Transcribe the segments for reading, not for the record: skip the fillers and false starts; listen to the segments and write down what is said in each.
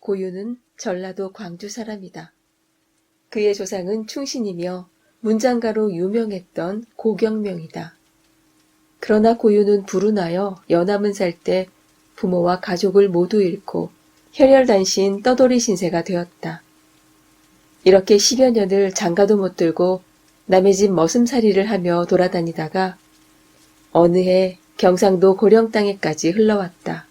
고유는 전라도 광주 사람이다. 그의 조상은 충신이며 문장가로 유명했던 고경명이다. 그러나 고유는 불운하여 연암은 살 때 부모와 가족을 모두 잃고 혈혈단신 떠돌이 신세가 되었다. 이렇게 10여 년을 장가도 못 들고 남의 집 머슴살이를 하며 돌아다니다가 어느 해 경상도 고령 땅에까지 흘러왔다.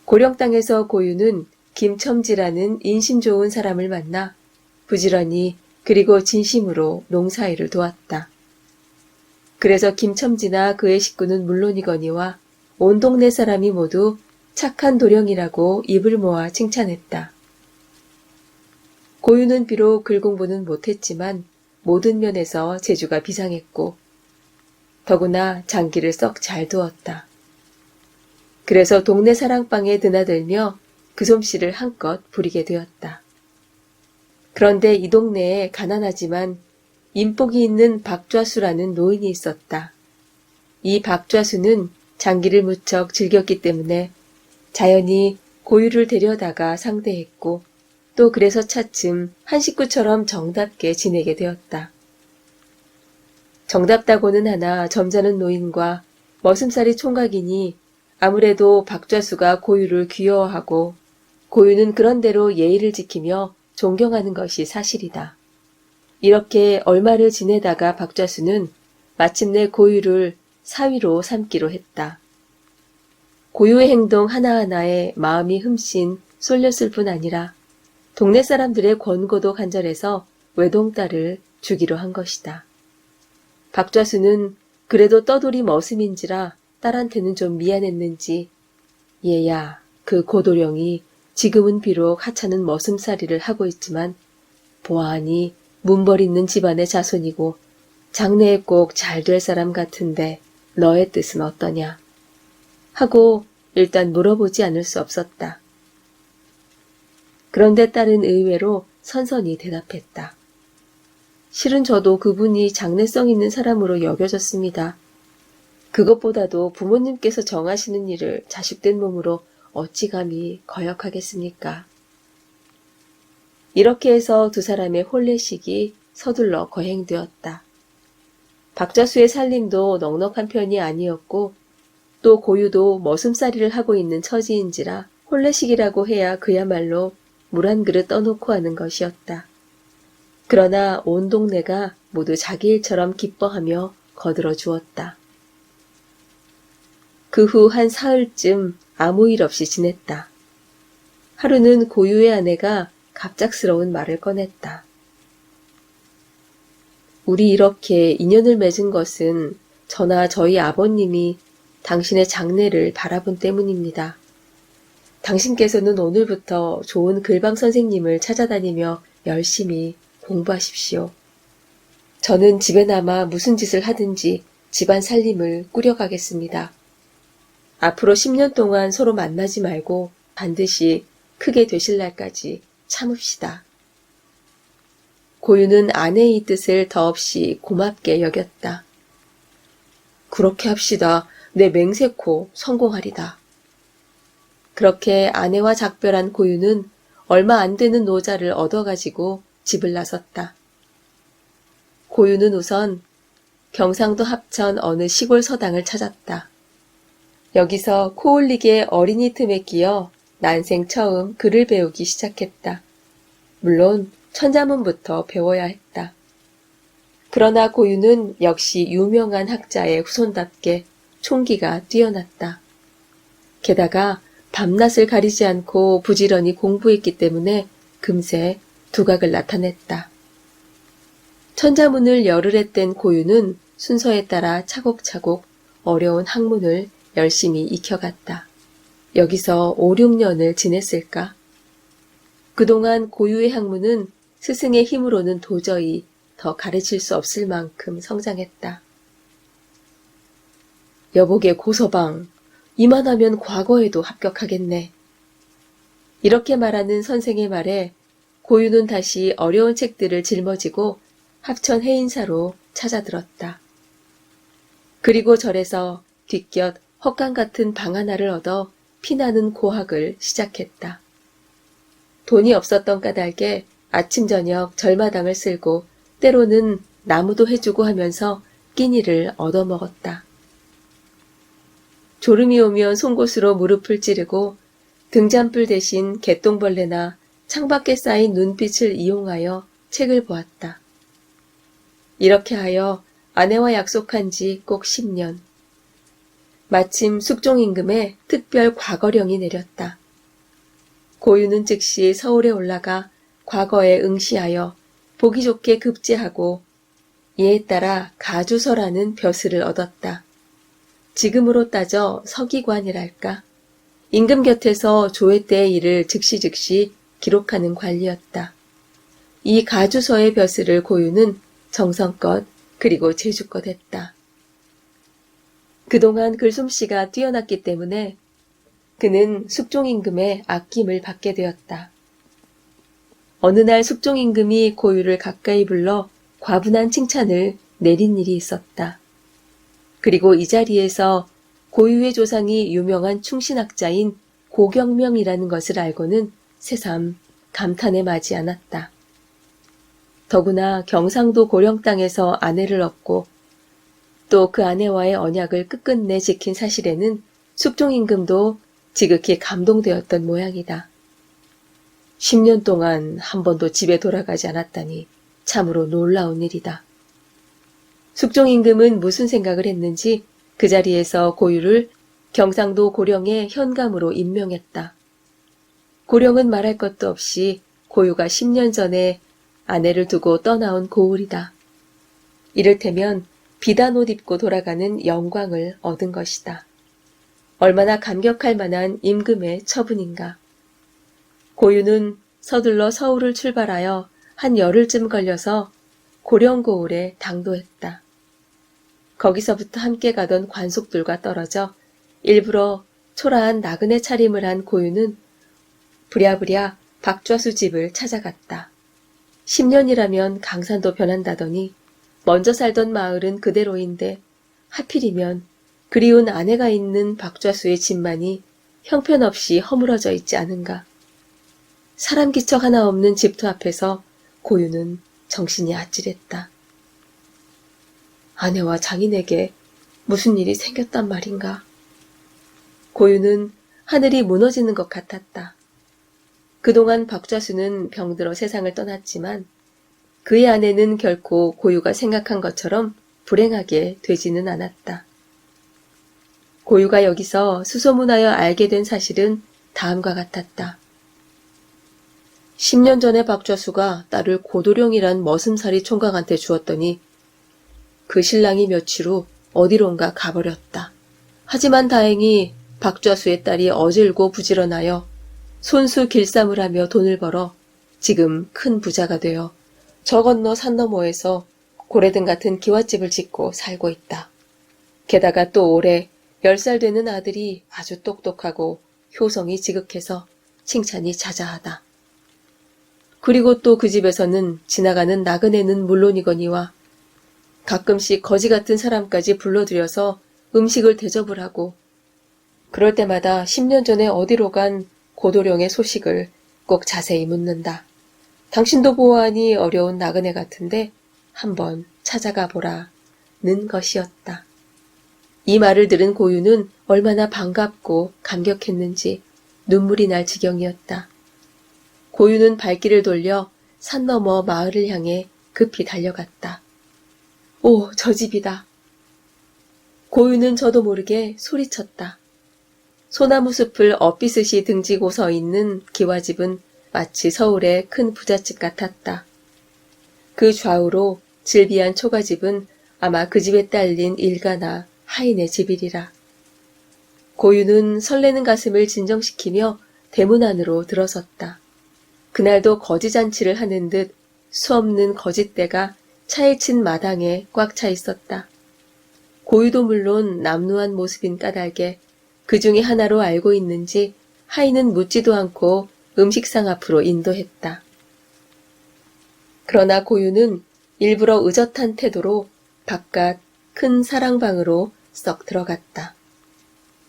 고령 땅에서 고유는 김첨지라는 인심 좋은 사람을 만나 부지런히 그리고 진심으로 농사일을 도왔다. 그래서 김첨지나 그의 식구는 물론이거니와 온 동네 사람이 모두 착한 도령이라고 입을 모아 칭찬했다. 고유는 비록 글 공부는 못했지만 모든 면에서 재주가 비상했고 더구나 장기를 썩 잘 두었다. 그래서 동네 사랑방에 드나들며 그 솜씨를 한껏 부리게 되었다. 그런데 이 동네에 가난하지만 인복이 있는 박좌수라는 노인이 있었다. 이 박좌수는 장기를 무척 즐겼기 때문에 자연히 고유를 데려다가 상대했고 또 그래서 차츰 한 식구처럼 정답게 지내게 되었다. 정답다고는 하나 점잖은 노인과 머슴살이 총각이니 아무래도 박좌수가 고유를 귀여워하고 고유는 그런대로 예의를 지키며 존경하는 것이 사실이다. 이렇게 얼마를 지내다가 박좌수는 마침내 고유를 사위로 삼기로 했다. 고유의 행동 하나하나에 마음이 흠씬 쏠렸을 뿐 아니라 동네 사람들의 권고도 간절해서 외동딸을 주기로 한 것이다. 박좌수는 그래도 떠돌이 머슴인지라 딸한테는 좀 미안했는지 얘야 그 고도령이 지금은 비록 하찮은 머슴살이를 하고 있지만 보아하니 문벌 있는 집안의 자손이고 장래에 꼭 잘 될 사람 같은데 너의 뜻은 어떠냐 하고 일단 물어보지 않을 수 없었다. 그런데 딸은 의외로 선선히 대답했다. 실은 저도 그분이 장래성 있는 사람으로 여겨졌습니다. 그것보다도 부모님께서 정하시는 일을 자식된 몸으로 어찌 감히 거역하겠습니까? 이렇게 해서 두 사람의 혼례식이 서둘러 거행되었다. 박좌수의 살림도 넉넉한 편이 아니었고 또 고유도 머슴살이를 하고 있는 처지인지라 혼례식이라고 해야 그야말로 물 한 그릇 떠놓고 하는 것이었다. 그러나 온 동네가 모두 자기 일처럼 기뻐하며 거들어 주었다. 그 후 한 사흘쯤 아무 일 없이 지냈다. 하루는 고유의 아내가 갑작스러운 말을 꺼냈다. 우리 이렇게 인연을 맺은 것은 저나 저희 아버님이 당신의 장래를 바라본 때문입니다. 당신께서는 오늘부터 좋은 글방 선생님을 찾아다니며 열심히 공부하십시오. 저는 집에 남아 무슨 짓을 하든지 집안 살림을 꾸려가겠습니다. 앞으로 10년 동안 서로 만나지 말고 반드시 크게 되실 날까지 참읍시다. 고유는 아내의 뜻을 더없이 고맙게 여겼다. 그렇게 합시다. 내 맹세코 성공하리다. 그렇게 아내와 작별한 고유는 얼마 안 되는 노자를 얻어가지고 집을 나섰다. 고유는 우선 경상도 합천 어느 시골 서당을 찾았다. 여기서 코올리게 어린이 틈에 끼어 난생 처음 글을 배우기 시작했다. 물론 천자문부터 배워야 했다. 그러나 고유는 역시 유명한 학자의 후손답게 총기가 뛰어났다. 게다가 밤낮을 가리지 않고 부지런히 공부했기 때문에 금세 두각을 나타냈다. 천자문을 열흘에 뗀 고유는 순서에 따라 차곡차곡 어려운 학문을 열심히 익혀갔다. 여기서 5, 6년을 지냈을까? 그동안 고유의 학문은 스승의 힘으로는 도저히 더 가르칠 수 없을 만큼 성장했다. 여보게 고서방, 이만하면 과거에도 합격하겠네. 이렇게 말하는 선생의 말에 고유는 다시 어려운 책들을 짊어지고 합천 해인사로 찾아들었다. 그리고 절에서 뒷곁 헛간 같은 방 하나를 얻어 피나는 고학을 시작했다. 돈이 없었던 까닭에 아침 저녁 절마당을 쓸고 때로는 나무도 해주고 하면서 끼니를 얻어먹었다. 졸음이 오면 송곳으로 무릎을 찌르고 등잔불 대신 개똥벌레나 창밖에 쌓인 눈빛을 이용하여 책을 보았다. 이렇게 하여 아내와 약속한 지 꼭 10년. 마침 숙종임금에 특별 과거령이 내렸다. 고유는 즉시 서울에 올라가 과거에 응시하여 보기 좋게 급제하고 이에 따라 가주서라는 벼슬을 얻었다. 지금으로 따져 서기관이랄까. 임금 곁에서 조회 때의 일을 즉시 기록하는 관리였다. 이 가주서의 벼슬을 고유는 정성껏 그리고 재주껏 했다. 그동안 글솜씨가 뛰어났기 때문에 그는 숙종임금의 아낌을 받게 되었다. 어느 날 숙종임금이 고유를 가까이 불러 과분한 칭찬을 내린 일이 있었다. 그리고 이 자리에서 고유의 조상이 유명한 충신학자인 고경명이라는 것을 알고는 새삼 감탄에 마지 않았다. 더구나 경상도 고령 땅에서 아내를 얻고 또 그 아내와의 언약을 끝끝내 지킨 사실에는 숙종임금도 지극히 감동되었던 모양이다. 10년 동안 한 번도 집에 돌아가지 않았다니 참으로 놀라운 일이다. 숙종임금은 무슨 생각을 했는지 그 자리에서 고유를 경상도 고령의 현감으로 임명했다. 고령은 말할 것도 없이 고유가 10년 전에 아내를 두고 떠나온 고을이다. 이를테면 비단 옷 입고 돌아가는 영광을 얻은 것이다. 얼마나 감격할 만한 임금의 처분인가. 고유는 서둘러 서울을 출발하여 한 열흘쯤 걸려서 고령고을에 당도했다. 거기서부터 함께 가던 관속들과 떨어져 일부러 초라한 나그네 차림을 한 고유는 부랴부랴 박좌수 집을 찾아갔다. 10년이라면 강산도 변한다더니 먼저 살던 마을은 그대로인데 하필이면 그리운 아내가 있는 박좌수의 집만이 형편없이 허물어져 있지 않은가. 사람 기척 하나 없는 집터 앞에서 고유는 정신이 아찔했다. 아내와 장인에게 무슨 일이 생겼단 말인가. 고유는 하늘이 무너지는 것 같았다. 그동안 박좌수는 병들어 세상을 떠났지만 그의 아내는 결코 고유가 생각한 것처럼 불행하게 되지는 않았다. 고유가 여기서 수소문하여 알게 된 사실은 다음과 같았다. 10년 전에 박좌수가 딸을 고도령이란 머슴살이 총각한테 주었더니 그 신랑이 며칠 후 어디론가 가버렸다. 하지만 다행히 박좌수의 딸이 어질고 부지런하여 손수 길쌈을 하며 돈을 벌어 지금 큰 부자가 되어 저 건너 산 너머에서 고래등 같은 기와집을 짓고 살고 있다. 게다가 또 올해 10살 되는 아들이 아주 똑똑하고 효성이 지극해서 칭찬이 자자하다. 그리고 또 그 집에서는 지나가는 나그네는 물론이거니와 가끔씩 거지 같은 사람까지 불러들여서 음식을 대접을 하고 그럴 때마다 10년 전에 어디로 간 고도령의 소식을 꼭 자세히 묻는다. 당신도 보아하니 어려운 나그네 같은데 한번 찾아가 보라는 것이었다. 이 말을 들은 고유는 얼마나 반갑고 감격했는지 눈물이 날 지경이었다. 고유는 발길을 돌려 산 너머 마을을 향해 급히 달려갔다. 오, 저 집이다. 고유는 저도 모르게 소리쳤다. 소나무 숲을 엇비스시 등지고 서 있는 기와집은 마치 서울의 큰 부잣집 같았다. 그 좌우로 질비한 초가집은 아마 그 집에 딸린 일가나 하인의 집이리라. 고유는 설레는 가슴을 진정시키며 대문 안으로 들어섰다. 그날도 거지잔치를 하는 듯 수없는 거짓대가 차에 친 마당에 꽉 차 있었다. 고유도 물론 남루한 모습인 까닭에 그 중에 하나로 알고 있는지 하인은 묻지도 않고 음식상 앞으로 인도했다. 그러나 고유는 일부러 의젓한 태도로 바깥 큰 사랑방으로 썩 들어갔다.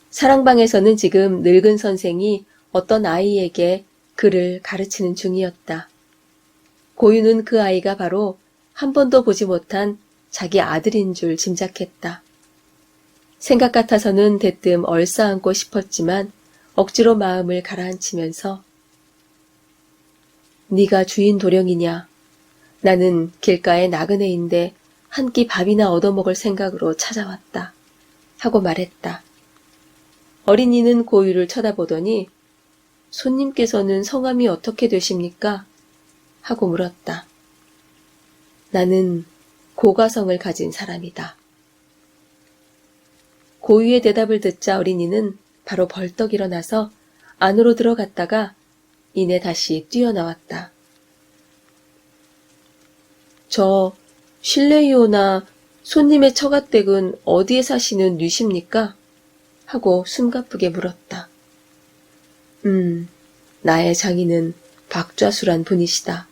사랑방에서는 지금 늙은 선생이 어떤 아이에게 그를 가르치는 중이었다. 고유는 그 아이가 바로 한 번도 보지 못한 자기 아들인 줄 짐작했다. 생각 같아서는 대뜸 얼싸안고 싶었지만 억지로 마음을 가라앉히면서 네가 주인 도령이냐? 나는 길가의 나그네인데 한 끼 밥이나 얻어먹을 생각으로 찾아왔다. 하고 말했다. 어린이는 고유를 쳐다보더니 손님께서는 성함이 어떻게 되십니까? 하고 물었다. 나는 고가성을 가진 사람이다. 고유의 대답을 듣자 어린이는 바로 벌떡 일어나서 안으로 들어갔다가 이내 다시 뛰어나왔다. 저 실례이오나 손님의 처가댁은 어디에 사시는 뉘십니까? 하고 숨가쁘게 물었다. 나의 장인은 박좌수란 분이시다.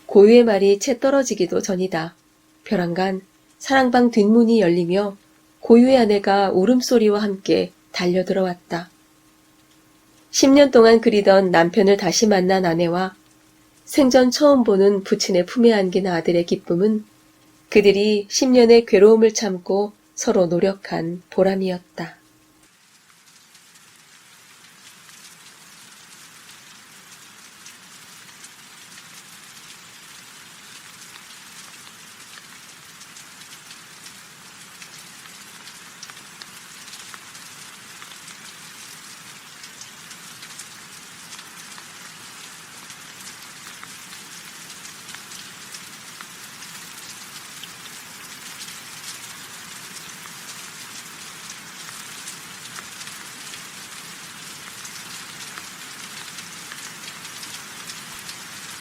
고유의 말이 채 떨어지기도 전이다. 벼랑간 사랑방 뒷문이 열리며 고유의 아내가 울음소리와 함께 달려들어왔다. 10년 동안 그리던 남편을 다시 만난 아내와 생전 처음 보는 부친의 품에 안긴 아들의 기쁨은 그들이 10년의 괴로움을 참고 서로 노력한 보람이었다.